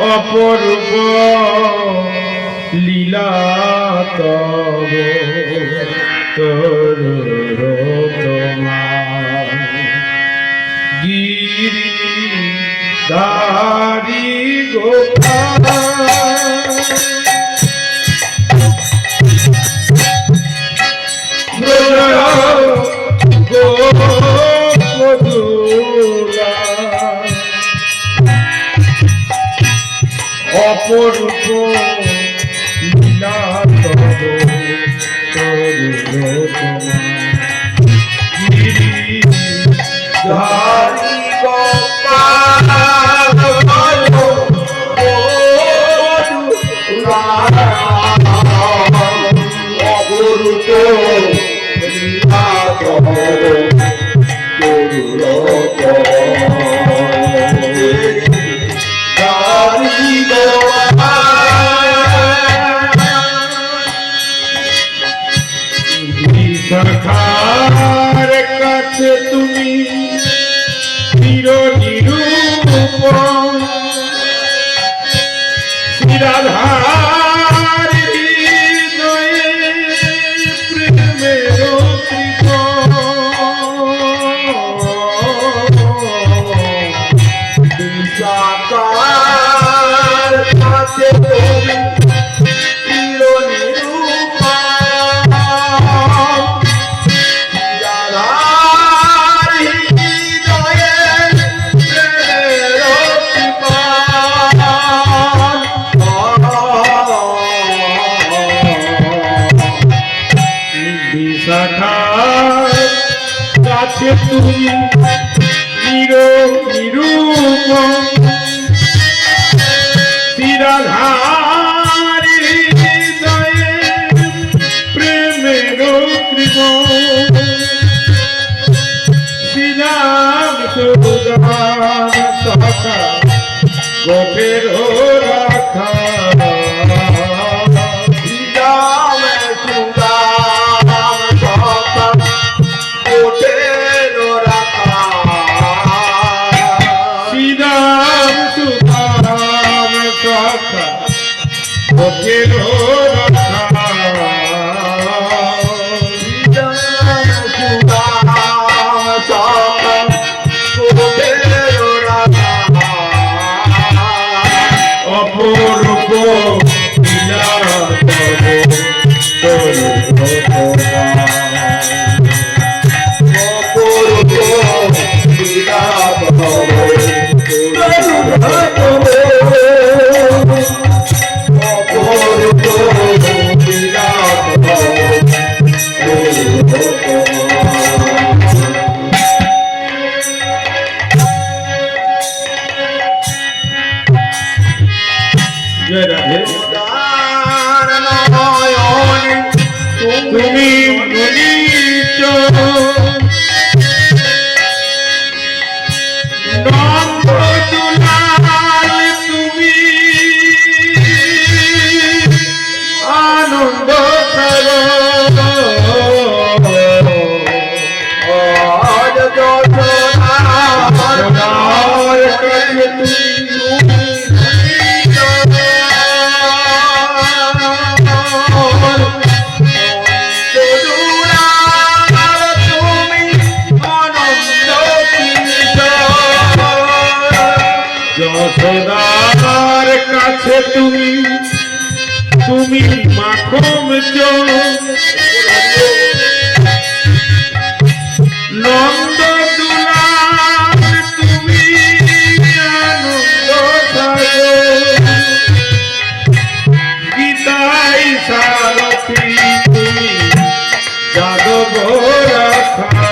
অপূর্ব লীলা তব তোমার গিরিধারী গোপাল অপূর্ব লীলা তব গিরিধারী গোপাল অপূর্ব লীলা তব সখার কাছে তুমি চিরনিরূপম শ্রীরাধার হৃদয়ে প্রেমের সখার কাছে তুমি কাছে তুমি নিরূপম শ্রীরাধার হৃদয়ে প্রেমের কৃপণ শ্রীরাম সুদাম সখা গোপের রাখা অপূর্ব লীলা তুমি বলিছ নন্দদুলাল তুমি আনন্দ যশোদার কাছে তুমি তুমি মাখন নন্দ দুলাল তুমি আনন্দ গীতাই সারথী তুমি যাদব রাখা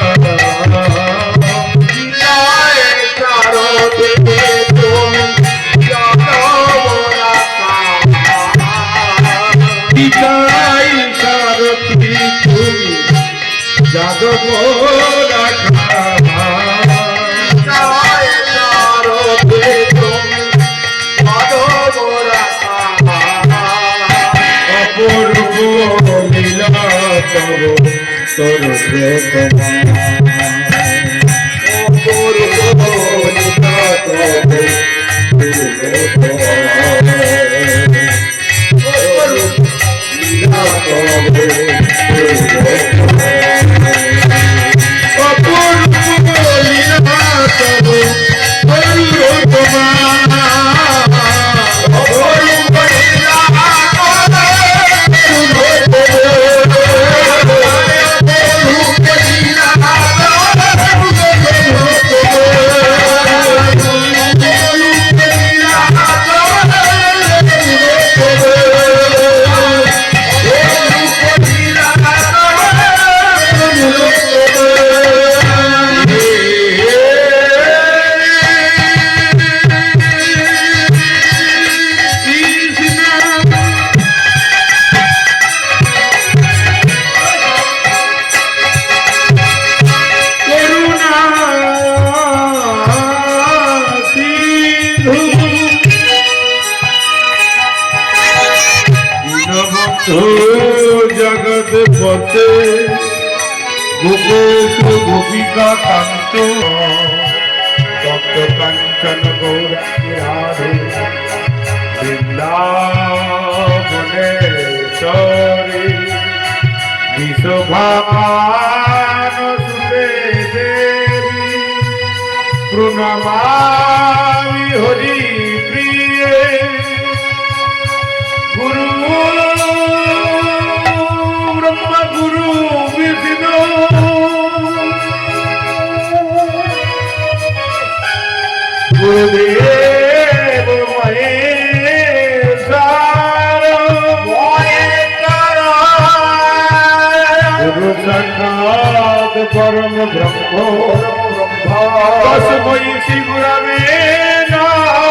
যাদব রাখা অপূর্ব লীলা গোপেশু গোপিকা কান্ত তপ্ত কাঞ্চন গৌরাঙ্গী রাধে বৃন্দাবনেশ্বরী বিশ্বভান সুতে দেবী প্রণমামি হরি প্রিয়ে গুরু ব্রহ্মা গুরু বিষ্ণু গুরুদেব মহেশ্বর গুরু সাক্ষাৎ পরম ব্রহ্ম তস্मै শ্রী গুরবে নমঃ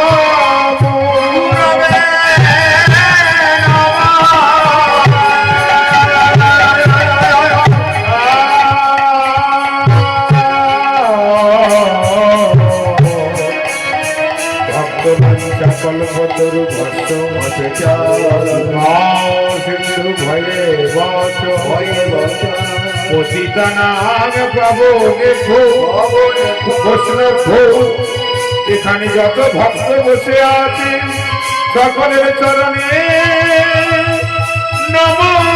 কল্পতরু ভক্ত সিন্ধু ভয়ে বচ পতিতানাং প্রভু দেখো বৈষ্ণব এখানে যত ভক্ত বসে আছে সকলের চরণে নমঃ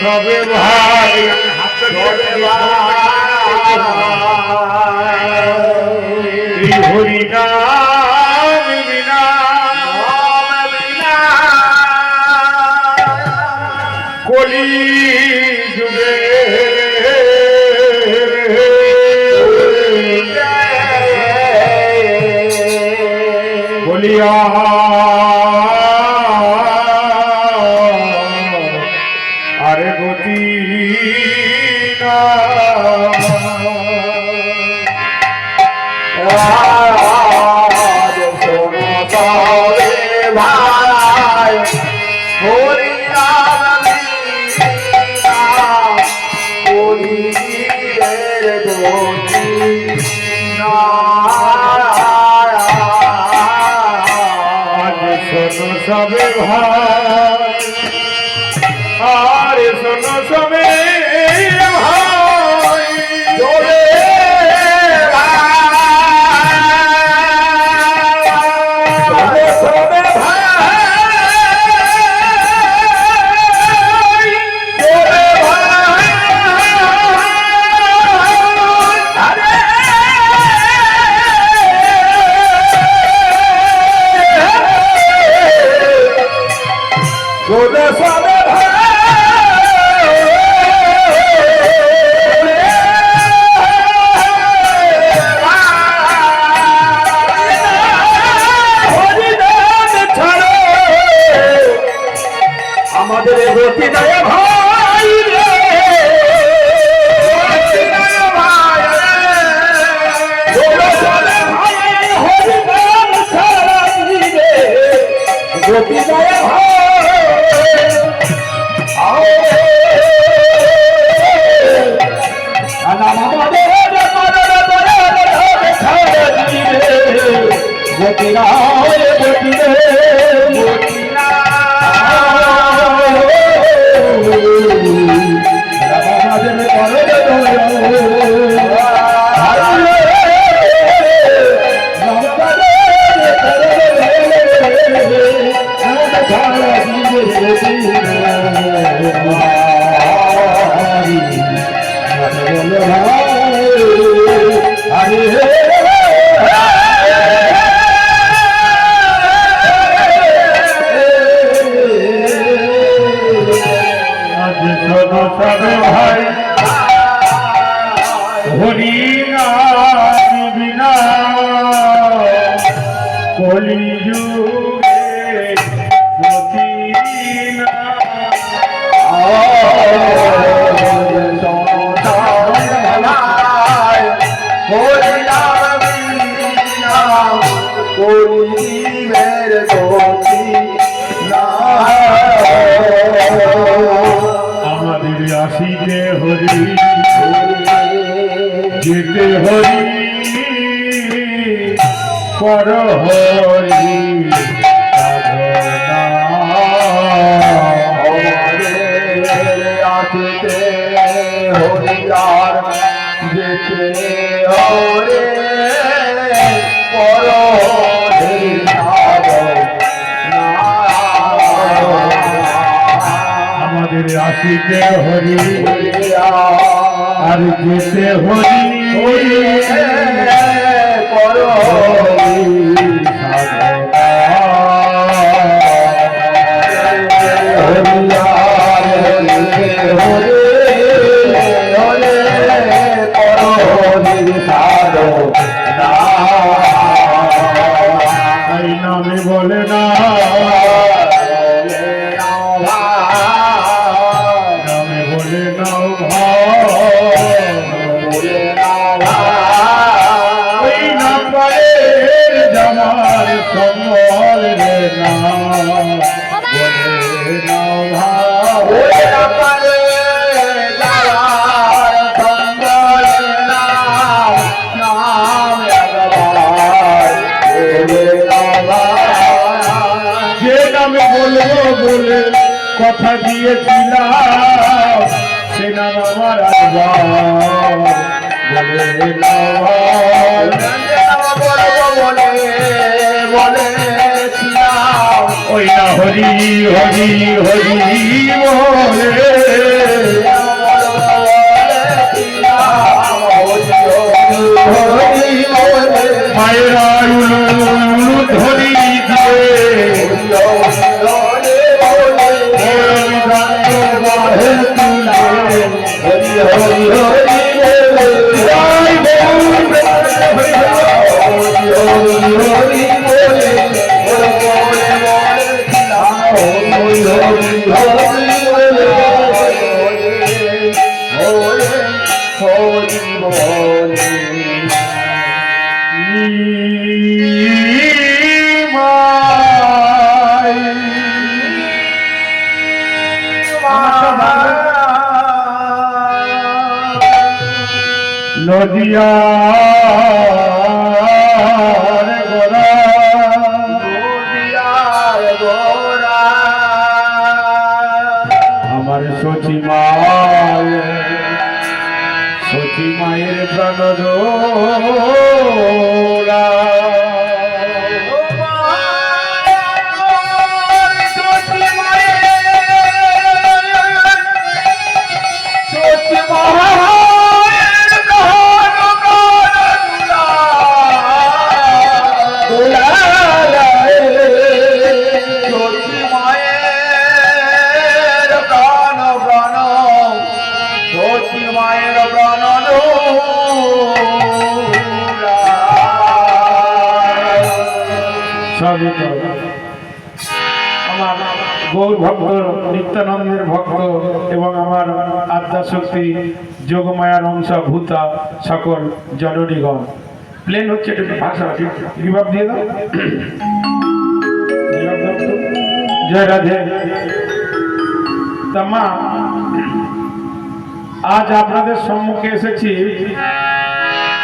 সবে ভাই হরি নাম বিনা কলি যুগে বলিয়া আরে গতি না ভাই হরি রাম গতি না বটিরা বটিরে বটিরা রামাদের করে ভাই হরি বিনা কলিযুগে গতি না আমাদের আসিতে হরি যেতে হরি পর হরি আসিতে হরিয়ার যেতে হরে পর আমাদের আসিতে হরি আর যেতে হরি পর নামে বলে না নামে বলে নাও ওই নাম্বারের জামার সম্বল রে না বলে নাও যে নামে বলবো বলে কথা দিয়েছিলাম সে নাম আমার ওই না হরি হরি হরি বলে মায়েরা ধরি নদিয়ার গোরা আমার সচি মায়ের প্রাণ দোলা আমার গৌর ভক্ত নিত্যানন্দের ভক্ত এবং আমার আদ্যাশক্তি যোগমায়ার অংশ ভূতা সকল জননীগণ প্লেন হচ্ছে একটু ভাষা রিভাব দিয়ে দাও জয় রাধে তা মা আজ আপনাদের সম্মুখে এসেছি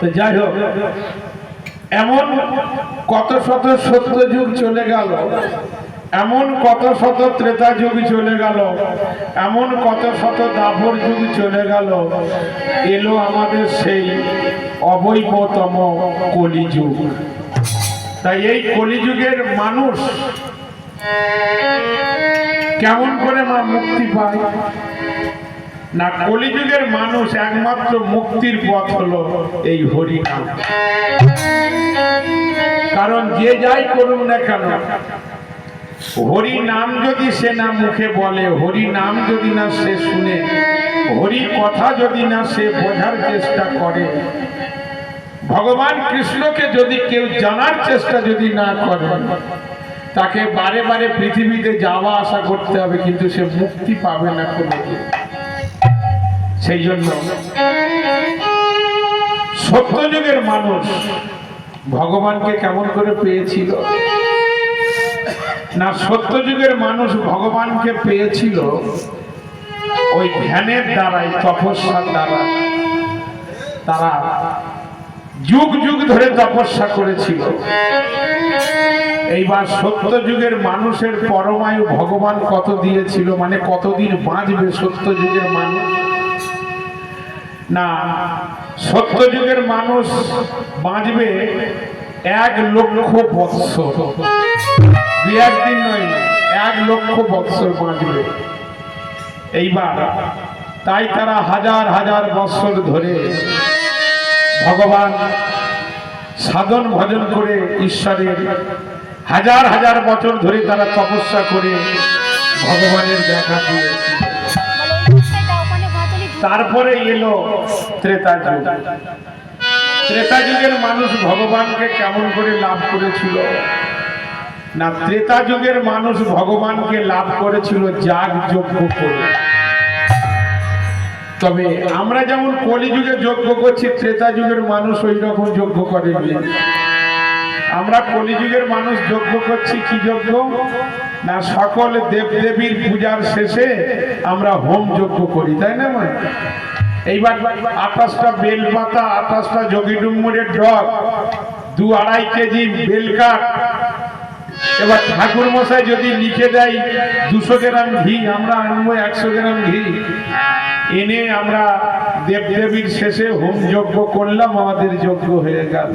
তো যাই হোক, এমন কত শত সত্য যুগ চলে গেল, এমন কত শত ত্রেতা যুগ চলে গেল, এমন কত শত দাপর যুগ চলে গেল, এলো আমাদের সেই অবৈধতম কলিযুগ। তাই এই কলিযুগের মানুষ কেমন করে মুক্তি পায় না? কলিযুগের মানুষ একমাত্র মুক্তির পথ হলো এই হরিনাম। কারণ যে যাই করুন না কেন, হরি নাম যদি সে না মুখে বলে, হরি নাম যদি না সে শুনে, হরি কথা যদি না সে বোঝার চেষ্টা করে, ভগবান কৃষ্ণকে যদি কেউ জানার চেষ্টা যদি না করে, তাকে বারে বারে পৃথিবীতে যাওয়া আসা করতে হবে, কিন্তু সে মুক্তি পাবে না কোনোদিন। সেই জন্য সত্যযুগের মানুষ ভগবানকে কেমন করে পেয়েছিল না? সত্যযুগের মানুষ ভগবানকে পেয়েছিল ওই ধ্যানের দ্বারাই, তপস্যার দ্বারা। তারা যুগ যুগ ধরে তপস্যা করেছিল। এইবার সত্যযুগের মানুষের পরমায়ু ভগবান কত দিয়েছিল, মানে কতদিন বাঁচবে সত্যযুগের মানুষ না? সত্যযুগের মানুষ বাঁচবে 1,00,000 বৎসর, 2-1 দিন নয়, 1,00,000 বৎসর বাঁচবে। এইবার তাই তারা হাজার হাজার বৎসর ধরে ভগবান সাধন ভজন করে, ঈশ্বরের হাজার হাজার বছর ধরে তারা তপস্যা করে ভগবানের দেখা দিয়েছে। তারপরে এলো ত্রেতা যুগ। ত্রেতা যুগের মানুষ ভগবানকে কেমন করে লাভ করেছিল না? ত্রেতা যুগের মানুষ ভগবানকে লাভ করেছিল যাগ যজ্ঞ করে। তবে আমরা যেমন কলিযুগে যজ্ঞ করছি, ত্রেতা যুগের মানুষ ওই রকম যজ্ঞ করেনি। আমরা কলিযুগের মানুষ যজ্ঞ করছি কি যজ্ঞ না, সকল দেবদেবীর পূজার শেষে আমরা হোম যজ্ঞ করি, তাই না? এইবার 28টা বেলপাতা, 28টা যোগী ডুম্বুরের ডগ, 2-2.5 কেজি বেলকাঠ, এবার ঠাকুর মশাই যদি লিখে দেয় 200 গ্রাম ঘি, আমরা আনবো 100 গ্রাম ঘি এনে আমরা দেবদেবীর শেষে হোম যজ্ঞ করলাম, আমাদের যজ্ঞ হয়ে গেল।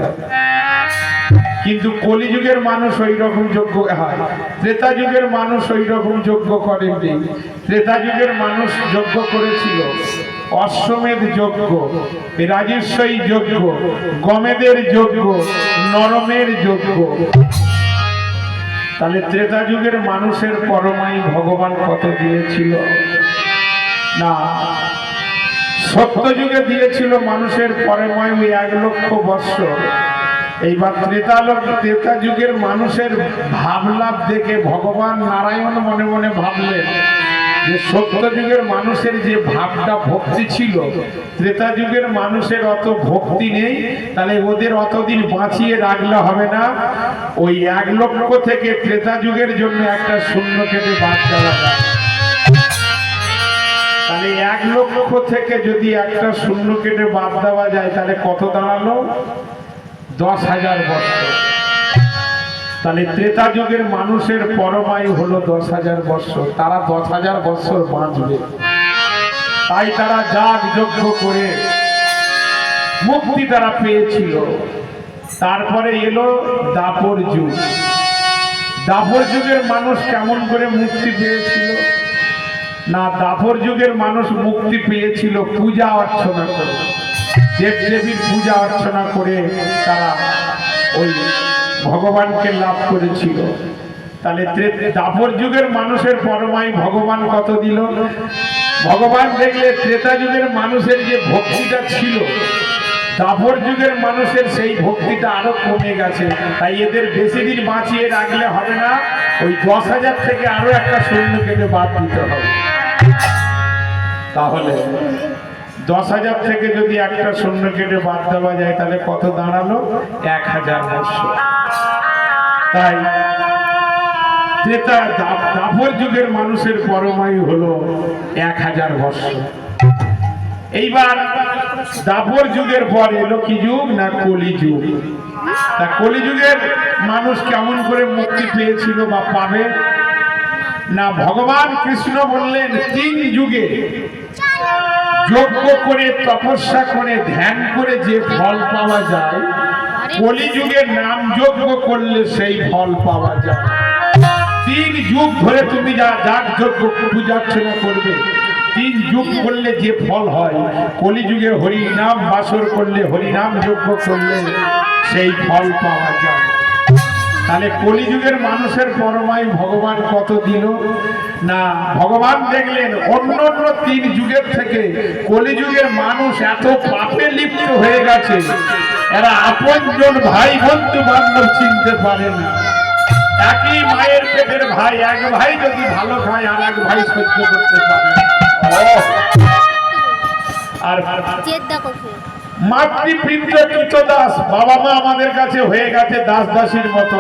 কিন্তু কলিযুগের মানুষ ওই রকম যজ্ঞ হয়, ত্রেতা যুগের মানুষ ওই রকম যজ্ঞ করেননি। ত্রেতা যুগের মানুষ যজ্ঞ করেছিল অশ্বমেধ যজ্ঞ, রাজস্বী যজ্ঞ, গমেদের যজ্ঞ, নরমের যজ্ঞ। তাহলে ত্রেতা যুগের মানুষের পরমাই ভগবান কত দিয়েছিল না, সত্য যুগে দিয়েছিল মানুষের পরমাই 1 লক্ষ বৎসর। এইবার ত্রেতা যুগের মানুষের ভাবলাভ দেখে ভগবান নারায়ণ মনে মনে ভাবলেন যে সত্য যুগের মানুষের যে ভাবটা ভক্তি ছিল, ত্রেতা যুগের মানুষের অত ভক্তি নেই, তাহলে ওদের অতদিন বাঁচিয়ে রাখলে হবে না। ওই 1 লক্ষ থেকে ত্রেতা যুগের জন্য একটা শূন্য কেটে বাদ দেওয়া যায়। তাহলে 1 লক্ষ থেকে যদি একটা শূন্য কেটে বাদ দেওয়া যায়, তাহলে কত দাঁড়ালো? 10,000 বৎসর। তাহলে ত্রেতা যুগের মানুষের পরমায়ু হলো 10,000 বৎসর। তারা 10,000 বৎসর বাঁচবে, তাই তারা যাগ যজ্ঞ করে মুক্তি তারা পেয়েছিল। তারপরে এলো দাপর যুগ। দাপর যুগের মানুষ কেমন করে মুক্তি পেয়েছিল না, দাপর যুগের মানুষ মুক্তি পেয়েছিল পূজা অর্চনা করে, দেবদেবীর পূজা অর্চনা করে তারা ওই ভগবানকে লাভ করেছিল। তাহলে দাপর যুগের মানুষের পরমাই ভগবান কত দিল? ভগবান দেখলে ত্রেতা যুগের মানুষের যে ভক্তিটা ছিল, দাপর যুগের মানুষের সেই ভক্তিটা আরো কমে গেছে, তাই এদের বেশি দিন বাঁচিয়ে রাখলে হবে না। ওই 10,000 থেকে আরো একটা শূন্য কেটে বাদ দিতে হবে। তাহলে 10,000 থেকে যদি একটা শূন্য কেটে বাদ দেওয়া যায়, তাহলে কত দাঁড়ালো? 1,000 বৎসর। তাই দাপর যুগের মানুষের পরমায়ু হলো 1,000 বৎসর। এইবার দাপর যুগের পর এলো কি যুগ না, কলিযুগ। তা কলিযুগের মানুষ কেমন করে মুক্তি পেয়েছিল বা পাবে না, ভগবান কৃষ্ণ বললেন 3 যুগে যজ্ঞ করে, তপস্যা করে, ধ্যান করে যে ফল পাওয়া যায়, কলিযুগে নাম যজ্ঞ করলে সেই ফল পাওয়া যায়। 3 যুগ ধরে তুমি যাগ যজ্ঞ পূজা অর্চনা করবে, 3 যুগ করলে যে ফল হয়, কলিযুগে হরিনাম বাসর করলে, হরিনাম যজ্ঞ করলে সেই ফল পাওয়া যায়। তাহলে কলিযুগের মানুষের পরমায়ু ভগবান কত দিল না, ভগবান দেখলেন অন্য 3 যুগের থেকে কলিযুগের মানুষ এত পাপে লিপ্ত হয়ে গেছে, এরা আপনজন ভাই বন্ধু বান্ধব চিনতে পারে না। একই মায়ের পেটের ভাই, এক ভাই যদি ভালো খায় আর এক ভাই সহ্য করতে পারে না। আর মাতৃবৃন্দ কৃতদাস, বাবা মা আমাদের কাছে হয়ে গেছে দাস দাসীর মতো,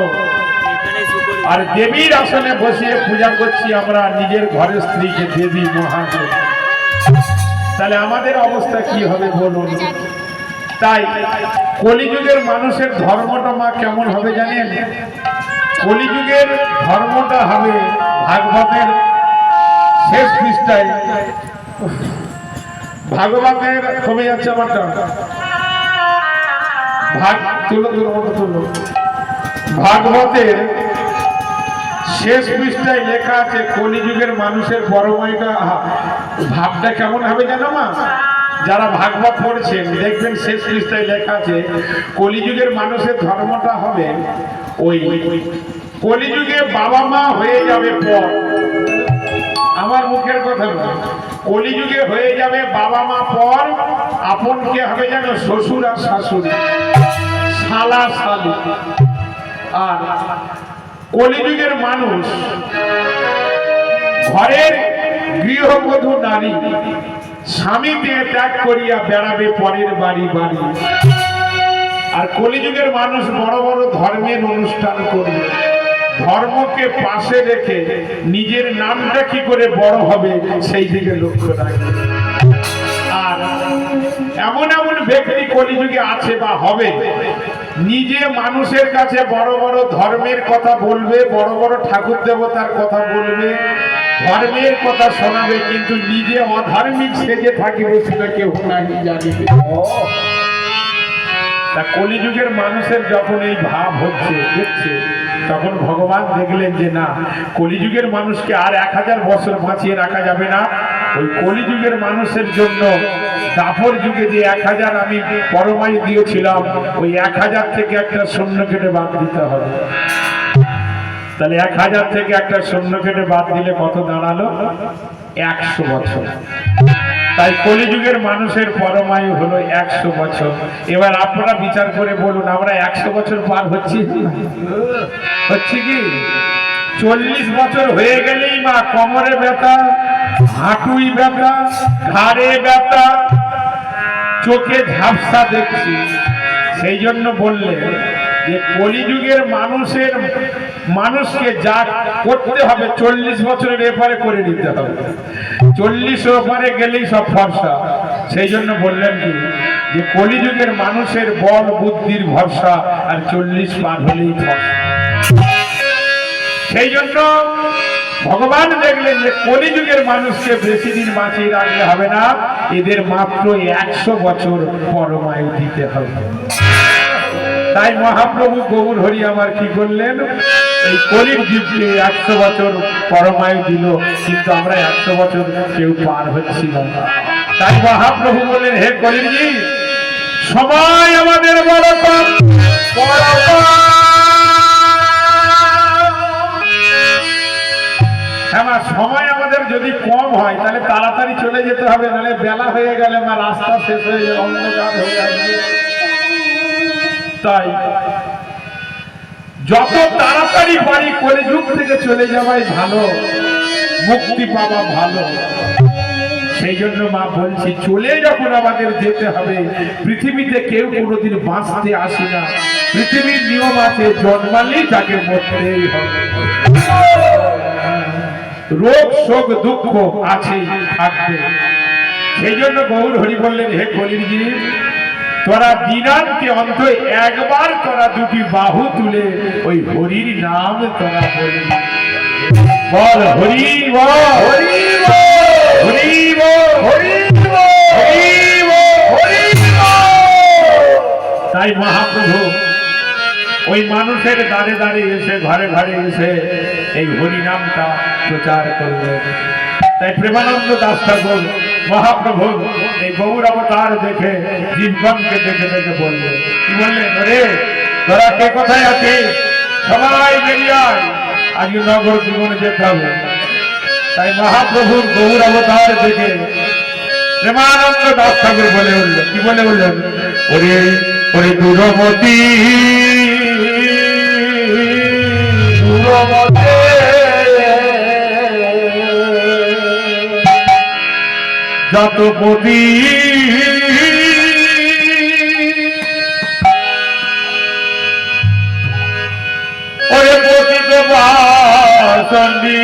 আর দেবীর আসনে বসিয়ে পূজা করছি আমরা নিজের ঘরের স্ত্রীকে দেবী মহাদেব। তাহলে আমাদের অবস্থা কি হবে বলুন? তাই কলিযুগের মানুষের ধর্মটা মা কেমন হবে জানেন? কলিযুগের ধর্মটা হবে ভাগবতের শেষ পৃষ্ঠায়, ভাগবতের কমে যাচ্ছে আমারটা, ভাগবতের শেষ পৃষ্ঠায় লেখা আছে কলিযুগের মানুষের পরমায়ুটা ভাবটা কেমন হবে জানো মা? যারা ভাগবত পড়ছেন দেখবেন শেষ পৃষ্ঠায় লেখা আছে কলিযুগের মানুষের ধর্মটা হবে ওই কলিযুগে বাবা মা হয়ে যাবে পর, আমার মুখের কথা নয়, কলিযুগে হয়ে যাবে বাবা মা পর, আপন কে হবে জানো? শ্বশুর আর শাশুড়ি, শালা শালি। আর কলিযুগের মানুষ ঘরের গৃহবধূ নারী স্বামী দিয়ে ত্যাগ করিয়া বেড়াবে পরের বাড়ি বাড়ি। আর কলিযুগের মানুষ বড় বড় ধর্মের অনুষ্ঠান করবে, ধর্মকে পাশে রেখে নিজের নামটা কি করে বড় হবে সেই দিকে লক্ষ্য রাখবে। আর এমন এমন ব্যক্তি কলিযুগে আছে বা হবে, নিজে মানুষের কাছে বড় বড় ধর্মের কথা বলবে, বড় বড় ঠাকুর দেবতার কথা বলবে, ধর্মের কথা শোনাবে, কিন্তু নিজে অধার্মিক সেজে থাকিবে সেটা কেউ নাহি জানিবে। তা কলিযুগের মানুষের যখন এই ভাব হচ্ছে দেখছে, তখন ভগবান দেখলেন যে না, কলিযুগের মানুষকে আর 1000 বছর বাঁচিয়ে রাখা যাবে না। ওই কলিযুগের মানুষের জন্য দাপর যুগে যে 1000 আমি পরমায়ু দিয়েছিলাম, ওই 1000 থেকে একটা শূন্য কেটে বাদ দিতে হবে। তাহলে 1000 থেকে একটা শূন্য কেটে বাদ দিলে কত দাঁড়ালো? 100 বছর। তাই কলিযুগের মানুষের পরমায়ু হলো 100 বছর। এবার আপনারা বিচার করে বলুন, আমরা 100 বছর পার হচ্ছি? হচ্ছে কি? 40 বছর হয়ে গেলেই মা কোমরে ব্যথা, হাঁটুই ব্যথা, ঘাড়ে ব্যথা, চোখে ঝাপসা দেখছি। সেই জন্য বললে যে কলিযুগের মানুষকে যা করতে হবে 40 বছরের এপারে করে নিতে হবে। 40 ওপারে গেলেই সব ফর্সা। সেই জন্য বললেন কি যে কলিযুগের মানুষের বল বুদ্ধির ভরসা, আর 40 পার হলেই ফর্সা। সেই জন্য ভগবান দেখলেন যে কলিযুগের মানুষকে বেশি দিন বাঁচিয়ে রাখলে হবে না, এদের মাত্র 100 বছর পরমায়ু দিতে হবে। তাই মহাপ্রভু গৌর হরি আমার কি করলেন, এই কলির জীবকে 100 বছর পরমায়ু দিল, কিন্তু আমরা 100 বছর কেউ পার হচ্ছি না। তাই মহাপ্রভু বললেন, হে কলির জীব, সময় আমাদের বড় কম, হ্যাঁ, সময় আমাদের যদি কম হয় তাহলে তাড়াতাড়ি চলে যেতে হবে, নাহলে বেলা হয়ে গেলে মা রাস্তা শেষ হয়ে যাবে, অন্ধকার হয়ে আসবে। তাই যত তাড়াতাড়ি পারি কলিযুগ থেকে চলে যাওয়াই ভালো, মুক্তি পাওয়া ভালো। সেই জন্য মা বলছি, চলে যখন আমাদের যেতে হবে, পৃথিবীতে কেউ কোনোদিন বাঁচতে আসি না। পৃথিবীর নিয়ম আছে, জন্মালেই তাকে মরতেই হবে। রোগ শোক দুঃখ আছে, থাকবে। সেই জন্য গৌর হরি বললেন, হে কলির জীব, তোরা দিনান্তে অন্ত একবার তোরা দুটি বাহু তুলে ওই হরির নাম তোরা বলবি। বল হরি বল, হরি বল, হরি বল, হরি বল, হরি বল, হরি বল। তাই মহাপ্রভু ওই মানুষের দাঁড়ে দাঁড়িয়ে এসে, ঘরে ঘরে এসে এই হরি নামটা প্রচার করলেন। তাই প্রেমানন্দ দাস ঠাকুর মহাপ্রভু এই গৌর অবতার দেখে জীবগণকে দেখে দেখে বললেন, কি বললেন, ওরে তোরা কে কোথায় আছিস, সবাই বেরিয়ে আয়, আজকে নগর জীবনে যেতে হবে। তাই মহাপ্রভুর গৌর অবতার দেখে প্রেমানন্দ দাস ঠাকুর বলে উঠল, কি বলে উঠলেন, ওরে ওরে দূরবতী, দূরবতী যত পতি ওরে পতিত বাসন্ডী,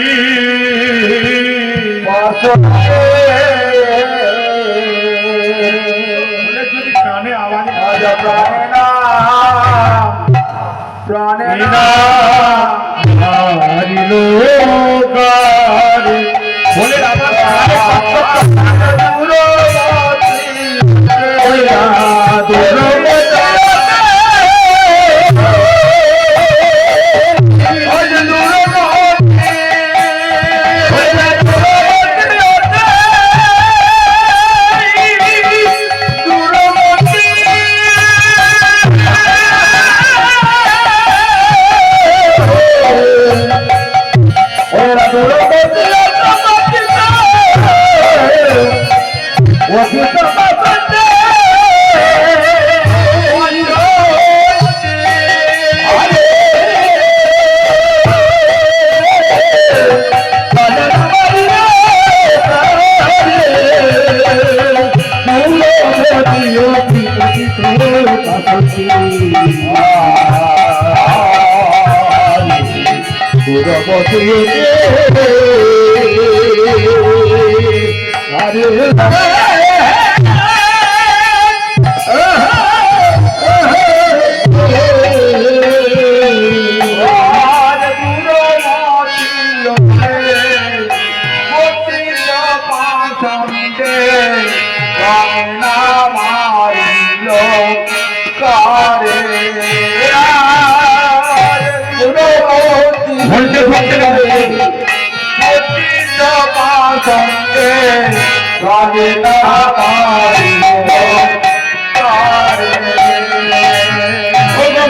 যদি কানে আওয়াজ প্রাণে না, প্রাণে না বলে আমার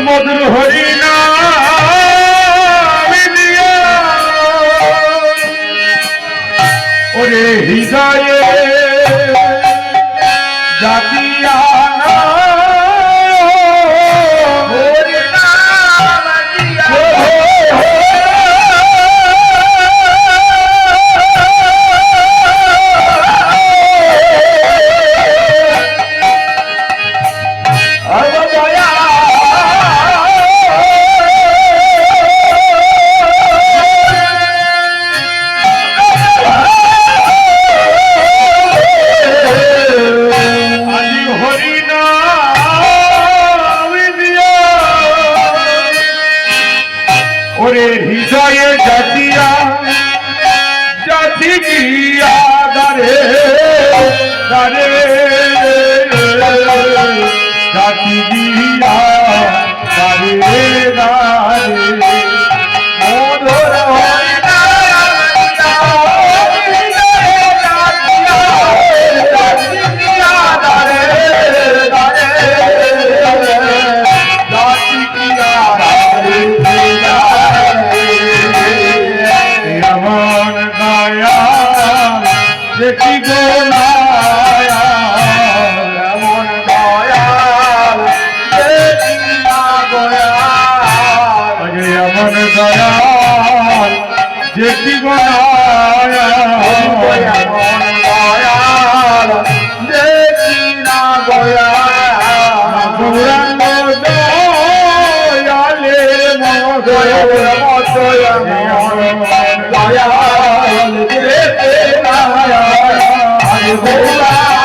মধুর হরিণা ওরে হৃদয়ে জাতিয়া হৃদয়ে জাতিয়া জাতি গিয়া দারে দারে জাতি গিয়া দারে দারে মধুর হরিণা জাতি গিয়া দারে দারে জাতি গিয়া দারে এমন দয়া দেখি গো এমন দয়া দেখি না গয়া এমন দয়া দেখি গো এমন দয়া দেখি না গয়া গৌরাঙ্গ দয়ালে দয়া